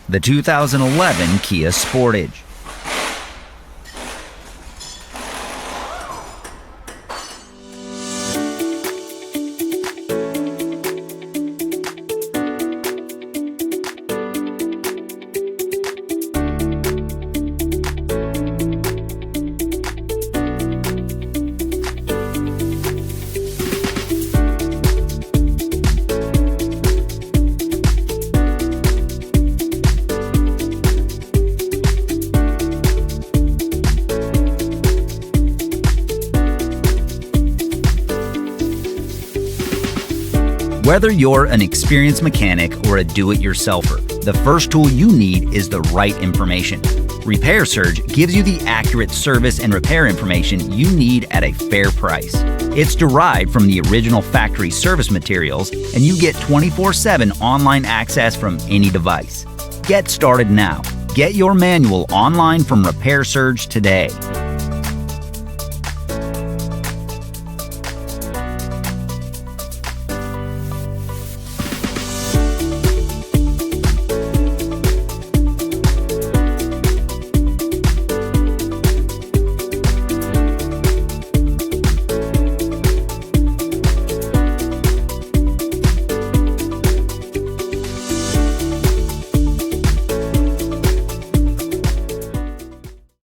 the 2011 Kia Sportage. Whether you're an experienced mechanic or a do-it-yourselfer, the first tool you need is the right information. Repair Surge gives you the accurate service and repair information you need at a fair price. It's derived from the original factory service materials, and you get 24/7 online access from any device. Get started now. Get your manual online from Repair Surge today.